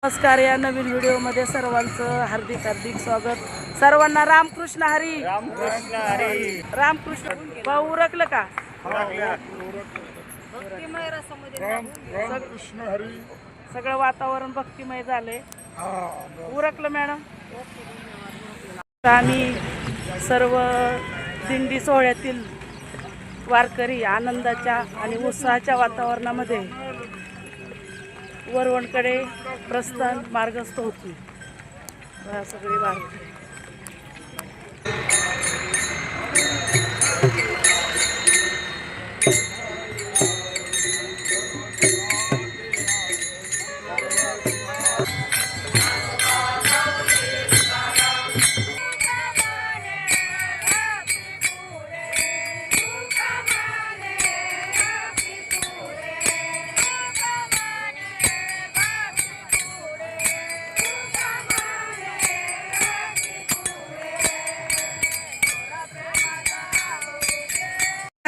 नमस्कार. या नवीन व्हिडिओमध्ये सर्वांचं हार्दिक हार्दिक स्वागत. सर्वांना रामकृष्ण हरी. रामकृष्ण हरी. रामकृष्ण. भाऊ उरकलं का? रामकृष्ण हरी. सगळं वातावरण भक्तिमय झालंय. उरकलं मॅडम. आम्ही सर्व दिंडी सोहळ्यातील वारकरी आनंदाच्या आणि उत्साहाच्या वातावरणामध्ये वरवणकडे प्रस्थान मार्गस्थ होती. सगळी वारकरी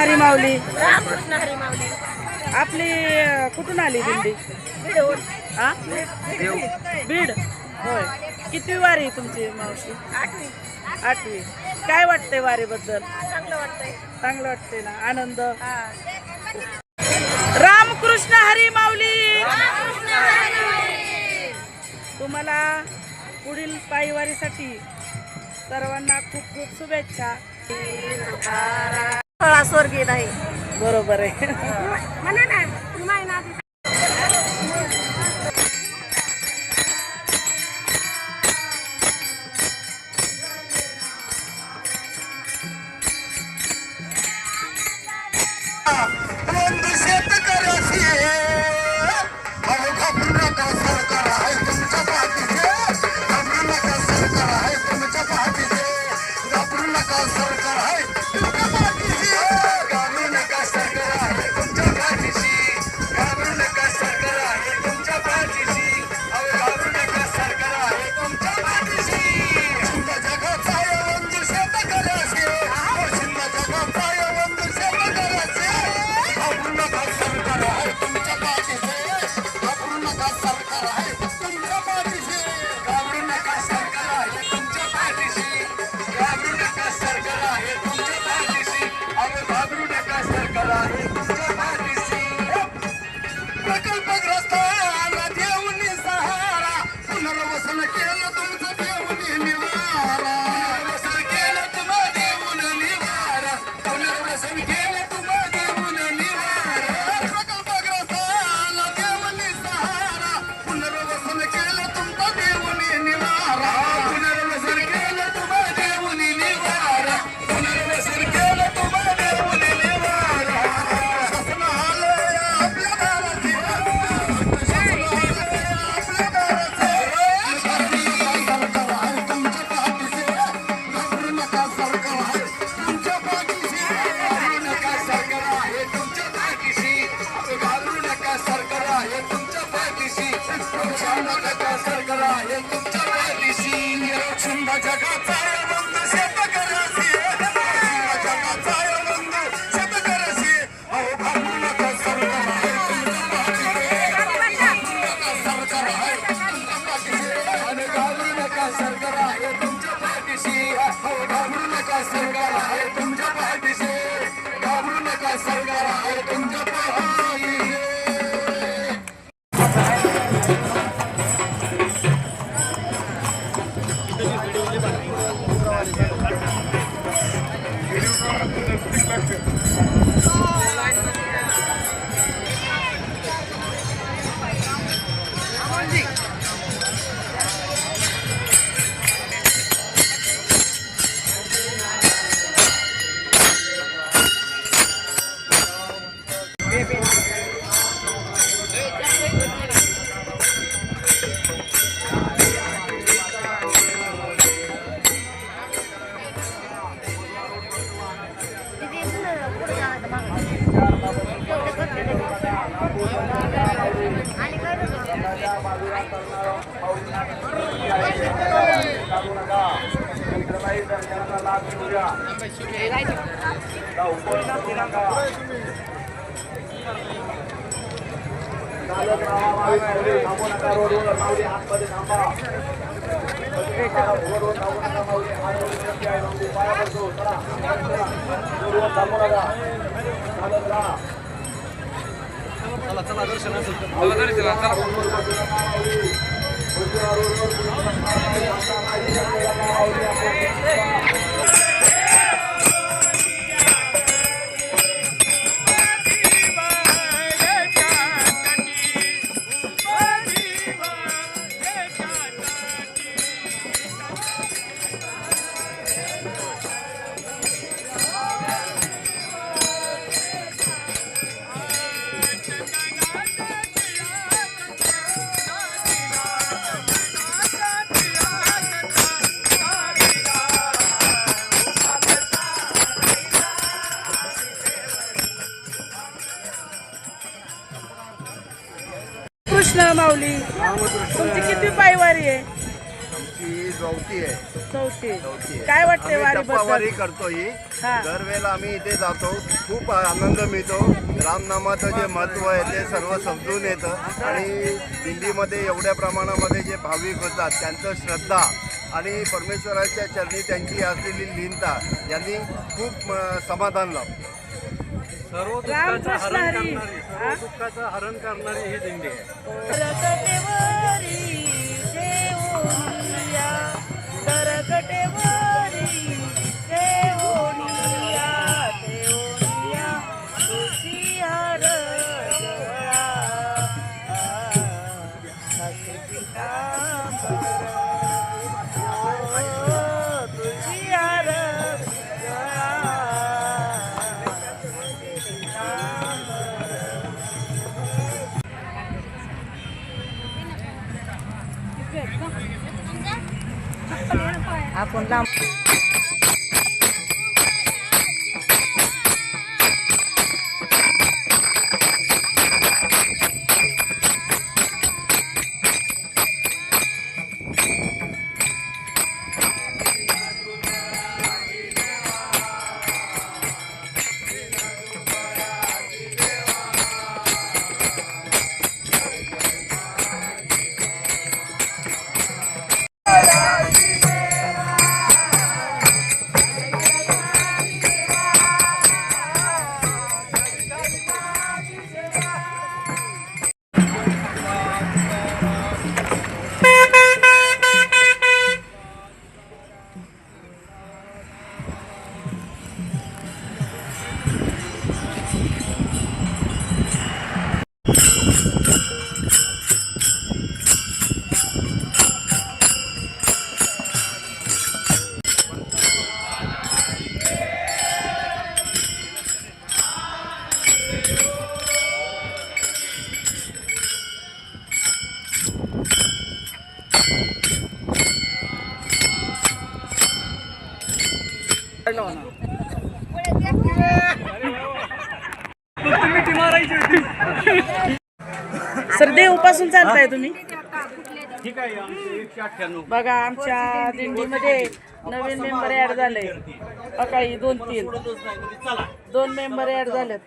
हरी माऊली. रामकृष्ण हरी माऊली. आपली कुठून आली दिंडी? हा, बीड. होय. किती वारी तुमची मावशी? 8वी. काय वाटतंय वारीबद्दल? चांगलं वाटतंय. चांगलं वाटतंय ना? आनंद. रामकृष्ण हरी माऊली. तुम्हाला पुढील पायवारीसाठी सर्वांना खूप खूप शुभेच्छा. स्वर्गीय नाही. बरोबर आहे. म्हणा ना, तुम्ही ना कृष्ण माऊली तुमची किती पायवारी आहे? आमची गवती आहे. चौथी. चौथी आहे. काय वाटते आम्ही वारीबद्दल? टप्पावारी करतो ही. हा. दरवेळेला आम्ही इथे जातो, खूप आनंद मिळतो. रामनामाचं जे महत्त्व आहे ते सर्व समजून येतं आणि दिल्लीमध्ये एवढ्या प्रमाणामध्ये जे भाविक होतात त्यांचं श्रद्धा आणि परमेश्वराच्या चरणी त्यांची असलेली लीनता यांनी खूप समाधान लाभतं. सर्व रामकृष्ण हरी. हा? दुःखाचं हरण करणारी ही दिंडी आहे. करकटेवरी देवोनिया, करकटेवरी देवोनिया, देवोनिया, तुळशीहार गळा, हसी पितांबर, तुळशीहार गळा. आपण लांब सर देवपासून चालताय तुम्ही? ठीक आहे. आमची 198. बघा आमच्या दिंडीमध्ये नवीन मेंबर ऍड झाले. काही 2 मेंबर ऍड झालेत.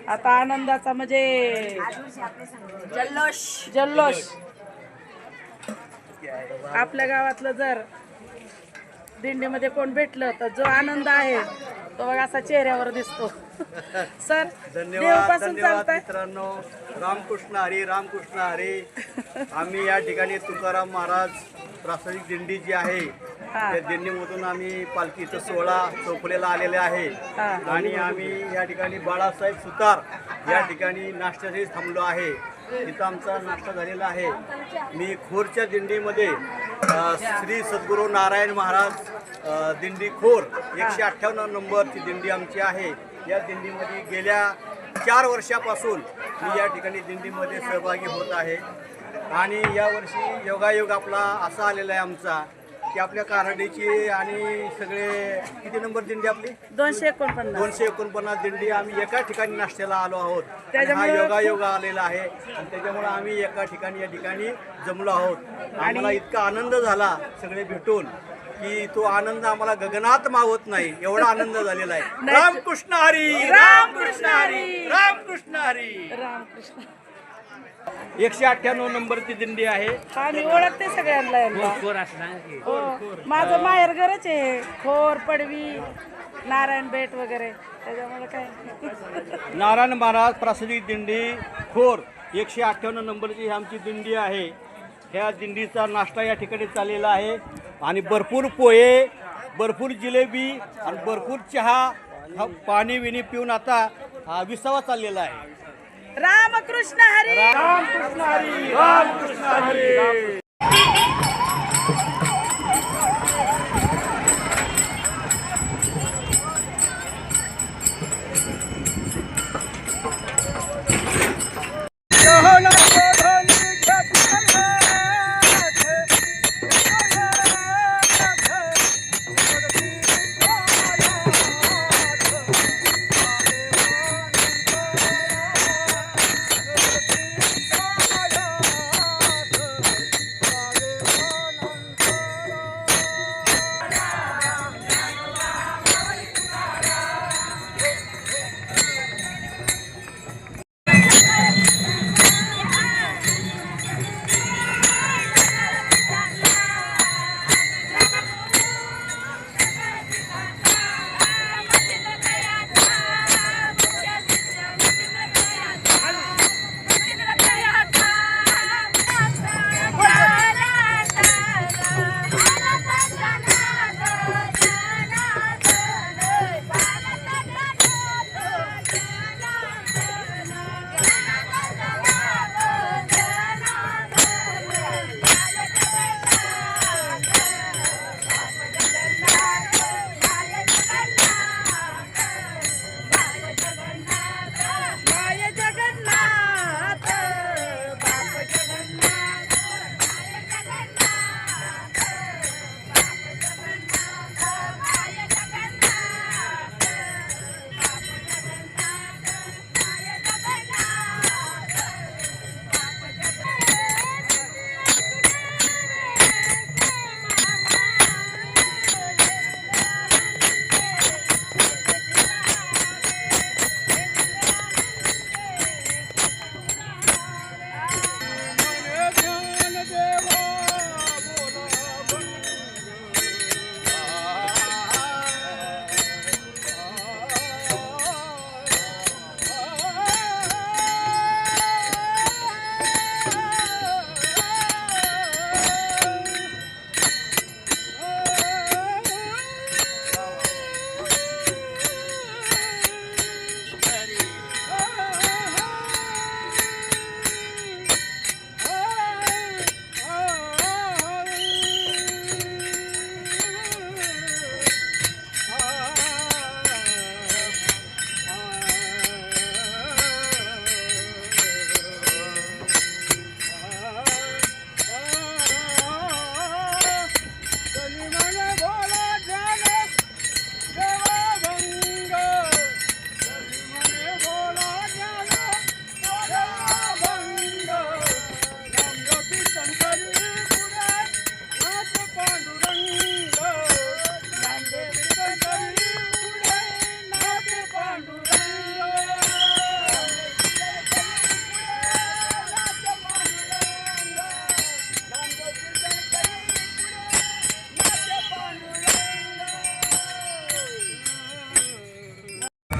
आता आनंदाचा म्हणजे जल्लोष. आपल्या गावातलं जर दिंडीमध्ये कोण भेटलं तर जो आनंद आहे तो बघा असा चेहऱ्यावर दिसतो. सर धन्यवाद देवपासून धन्यवाद चालताय? मित्रांनो. रामकृष्ण हरी रामकृष्ण हरी. आम्ही या ठिकाणी तुकाराम महाराज प्रास्ताविक दिंडी जी आहे हा. त्या दिंडीमधून आम्ही पालखीचा सोहळा चौफुलेला आलेले आहे हा. आणि आम्ही या ठिकाणी बाळासाहेब सुतार या ठिकाणी नाश्त्यासाठी थांबलो आहे. तिथं आमचा नाश्ता झालेला आहे. मी खोरच्या दिंडीमध्ये श्री सद्गुरू नारायण महाराज दिंडी खोर 158 नंबरची दिंडी आमची आहे. या दिंडीमध्ये गेल्या 4 वर्षापासून मी या ठिकाणी दिंडीमध्ये सहभागी होत आहे आणि यावर्षी योगायोग आपला असा आलेला आहे आमचा की आपल्या कारडीची आणि सगळे किती नंबर दिंडी आपली 249. 249 दिंडी आम्ही एका ठिकाणी नाश्त्याला आलो आहोत. आणि हा त्याच्यामुळे योगायोग आलेला आहे आणि त्याच्यामुळे आम्ही एका ठिकाणी या ठिकाणी जमलो आहोत. आम्हाला इतका आनंद झाला सगळे भेटून की तो आनंद आम्हाला गगनात मावत नाही एवढा आनंद झालेला आहे. रामकृष्ण हरी रामकृष्ण हरी रामकृष्ण हरी. रामकृष्ण. 198 नंबरची दिंडी आहे. हा मी ओळखते सगळ्यांना यांना. हो माझं माहेर घरच आहे खोर पडवी नारायण बेट वगैरे त्याच्यामुळे काय नारायण महाराज प्रासादिक दिंडी खोर 198 नंबरची ही आमची दिंडी आहे. ह्या दिंडीचा नाश्ता या ठिकाणी चाललेला आहे आणि भरपूर पोहे, भरपूर जिलेबी आणि भरपूर चहा, पाणी विणी पिऊन आता विसावा चाललेला आहे. रामकृष्ण हरी रामकृष्ण हरी, रामकृष्ण हरी.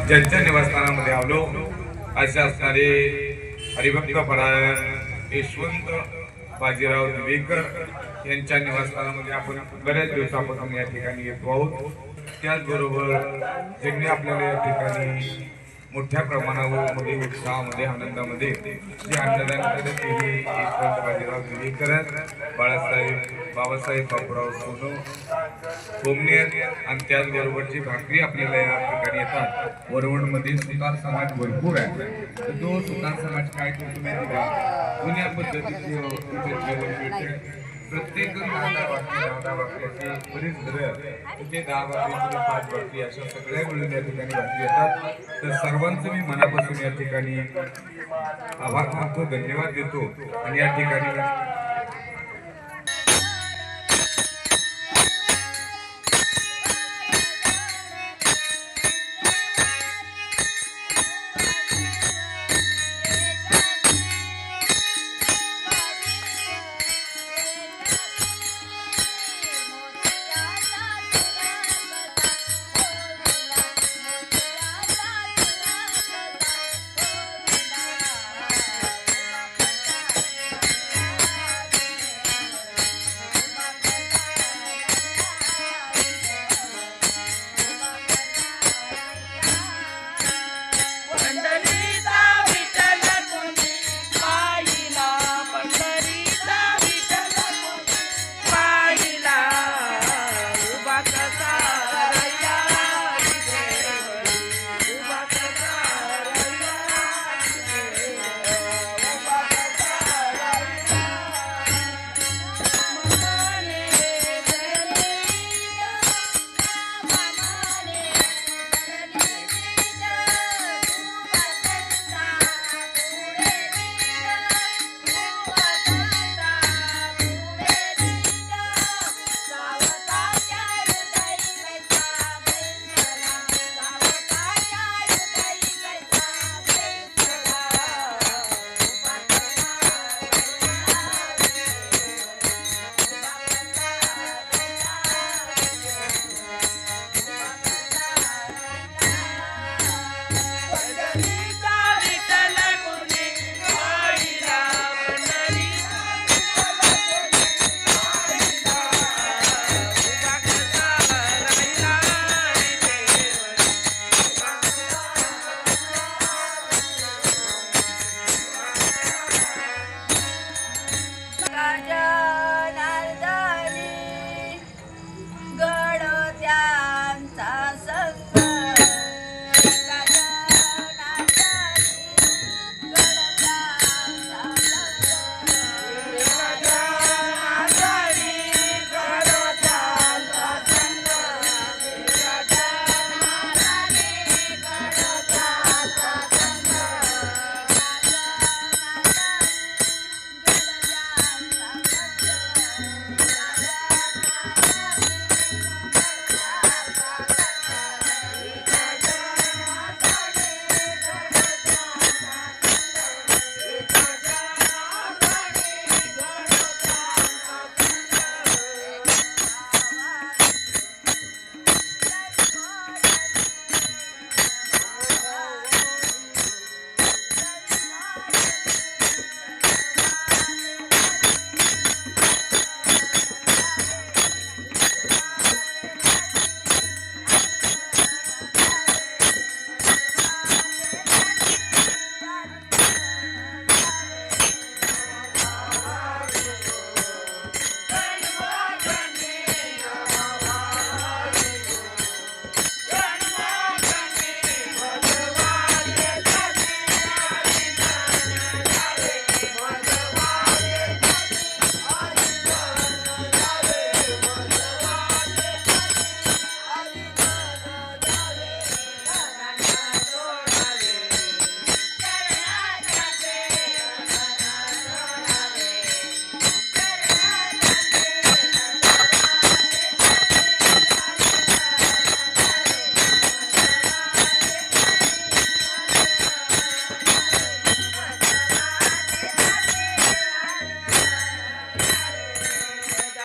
ज्यांच्या निवासस्थानामध्ये आलो असे असणारे हरिभक्त परायण यशवंत बाजीराव दिवेकर यांच्या निवासस्थानामध्ये आपण बऱ्याच दिवसापासून या ठिकाणी येतो आहोत. त्याचबरोबर ज्यांनी आपल्याला या ठिकाणी मोठ्या प्रमाणावर उत्साहामध्ये आनंदामध्ये जे अन्नदान करत ते यशवंत बाजीराव दिवेकर, बाबासाहेब बापूराव सोनो कोमनेर आणि त्याचबरोबरची भाकरी आपल्याला या ठिकाणी येतात. वरवणमध्ये सुतार समाज भरपूर आहे. तर तो सुतार समाज काय करतो माहिती का, जुन्या पद्धतीचे जेवण मिळते. प्रत्येक 10 भाकरी असे बरेच घरं तिथे 10 भाकरी 5 भाकरी अशा सगळ्या मिळून या ठिकाणी भाकरी येतात. तर सर्वांचं मी मनापासून या ठिकाणी आभार मानतो, धन्यवाद देतो आणि या ठिकाणी